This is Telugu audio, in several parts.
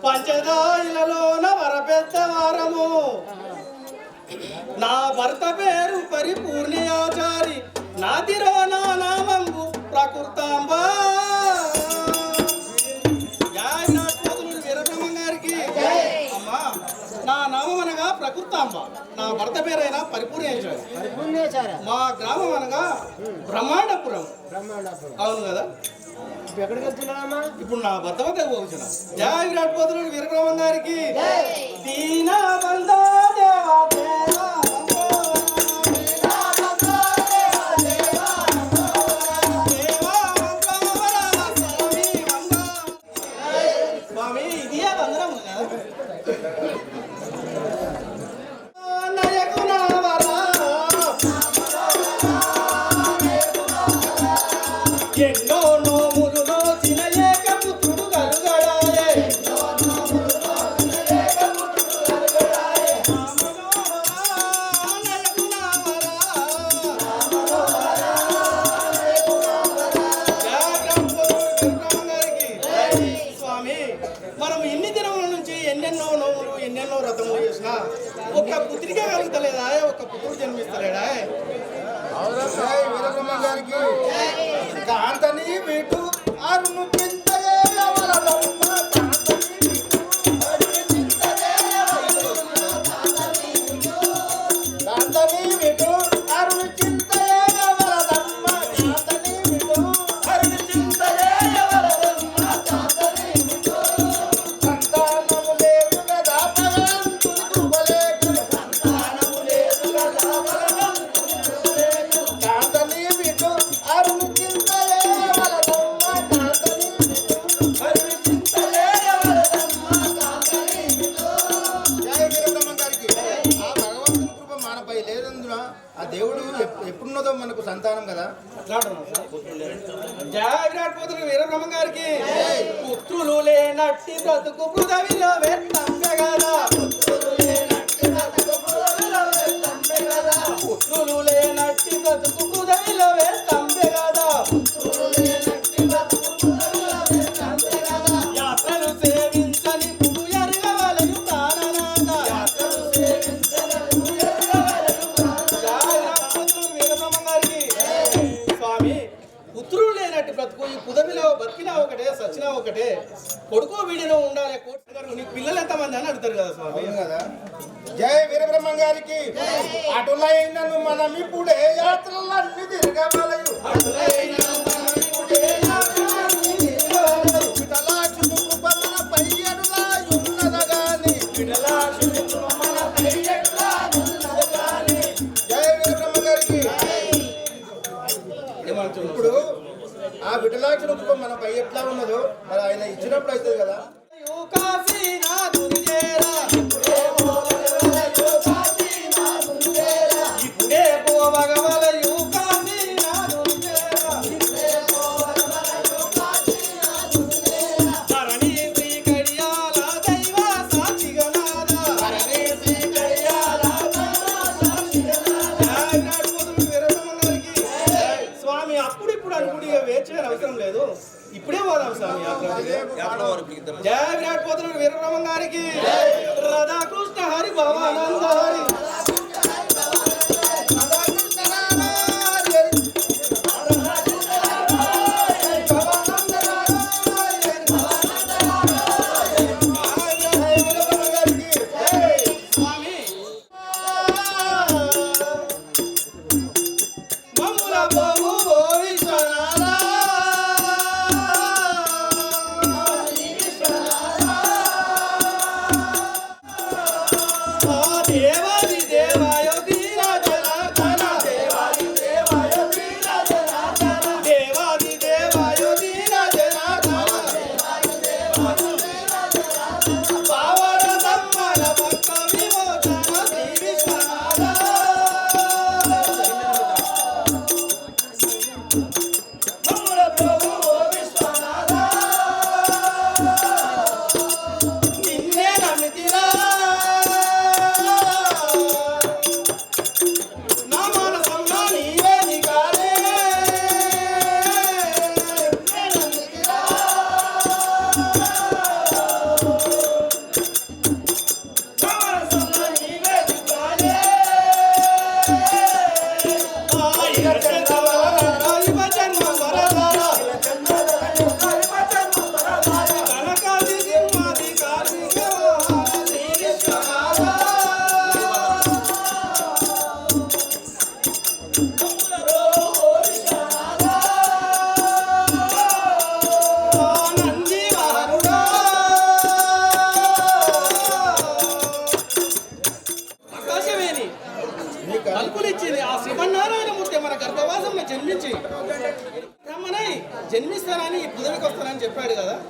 పంచదాయిలలోన వరపెద్దవారము నా భర్త పేరు పరిపూర్ణి ఆచారి నాదిరో నా నామంబు ప్రకృతాంబ వీరబ్రహ్మ గారికి అమ్మా నా నామం అనగా ప్రకృతాంబ నా భర్త పేరైనా పరిపూర్ణేశ్వరి మా గ్రామం అనగా బ్రహ్మాండపురం అవును కదా ఎక్కడికి వెళ్తున్నామా ఇప్పుడు నా భర్త వద్ద పోతున్నా జయ విరాట్ పోతుడు వీరబ్రహ్మ గారికి దీన బంధో దేవా దేవా స్వామి ఇది అందరం ఎన్నో నోములు నోచిన ఏకపుత్రుడు కలుగడాయే స్వామి మనం ఇన్ని దినముల నుంచి ఎన్నెన్నో నోములు ఎన్నెన్నో వ్రతములు చేసినా ఒక్క పుత్రిక కలుగుతలేదా ఒక్క పుత్రుడు జన్మిస్తలేడా వీరబ్రహ్మ గారికి కాంతని వీటు అరుణు చింతలే ఎవరదమ్మ కాంతని వీటు అరుణు చింతలే ఎవరదమ్మ కాంతని వీటు అరుణు చింతలే ఎవరదమ్మ కాంతని వీటు సంతానము లేదు కదా భగవంతుని కృపలేక సంతానము లేదు కదా భగవంతుని కృపలేక కాంతని వీటు అరుణు చింతలే ఎవరదమ్మ కాంతని వీటు అరుణు చింతలే ఎవరదమ్మ కాంతని వీటు జయ వీరబ్రహ్మ గారికి ఆ భగవంతుని కృప మనపై లేదందున ఆ దేవుడు ఎప్పుడున్నదో మనకు సంతానం కదా జయ విరాట్ పోతుడు వీరబ్రహ్మ గారికి పుత్రులు లేనట్టి బ్రతుకు పృథవిలో వెత్తంబె కదా పుత్రులు లేనట్టి బ్రతుకు పృథవిలో వెత్తంబె కదా యాత్రలు సేవించని పుడు ఎరగవలయు ప్రాణనాథ వీరబ్రహ్మ గారికి స్వామి పుత్రులు లేనట్టు బ్రతుకు ఈ పుదవిలో బతికినా ఒకటే సచ్చినా ఒకటే కొడుకో వీడిలో ఉండాలి నీకు పిల్లలు ఎంతమంది అని అడుగుతారు కదా స్వామి కదా జయ వీరబ్రహ్మ గారికి అటులైనను మనం ఇప్పుడే యాత్రలన్నీ తిరగవలయు విఠలాక్షుని కృప మనపై ఎటులా ఉన్నదగాని జయ వీరబ్రహ్మ గారికి ఇప్పుడు ఆ విఠలాక్షుని కృప మనపై ఎట్లా ఉన్నదో మరి ఆయన ఇచ్చినప్పుడు అవుతుంది కదా స్వామి అప్పుడు ఇప్పుడు అనుకుని వేచే అవసరం లేదు ఇప్పుడే పోదాం స్వామి జయ విరాట్ పోతుడు వీరబ్రహ్మ గారికి రాధాకృష్ణ హరి భవానంద హరి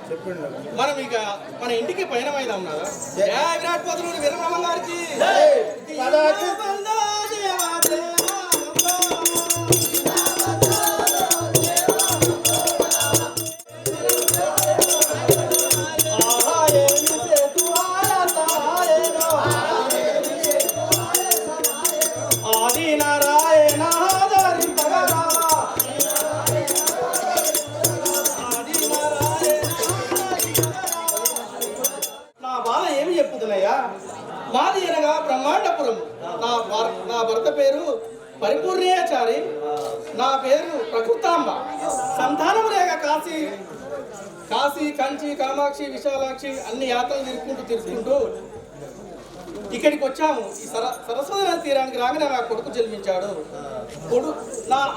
చెప్పిండు మనం ఇక మన ఇంటికి పయనమైదాం కదా. జయ విరాట్ పదులు వీరబ్రహ్మ గారికి. పదాకి ఆది నారాయణ హరి భగరామ ఆది నారాయణ. నా బాల ఏమి చెప్పుతున్నాయా? మాది అనగా బ్రహ్మాండపురం. నా భర్త పేరు పరిపూర్ణేచారి. నా పేరు ప్రకృతాంబ. సంతానం లేక కాశీ కంచి కామాక్షి విశాలాక్షి అన్ని యాత్రలు తిరుక్కుంటూ ఇక్కడికి వచ్చాము. ఈ సరస్వతి నది తీరానికి రాగానే నా కొడుకు జన్మించాడు.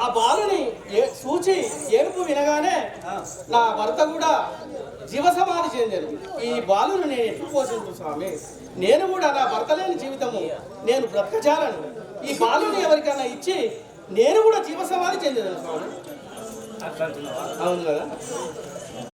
ఆ బాలుని సూచి ఏడుపు వినగానే నా భర్త కూడా జీవ సమాధి చెందాను. ఈ బాలుని నేను ఎట్లు పోషించు స్వామి? నేను కూడా నా భర్త లేని జీవితము నేను బ్రతకజాలను. ఈ బాలుని ఎవరికైనా ఇచ్చి నేను కూడా జీవ సమాధి చెందాను స్వామి. అవును కదా.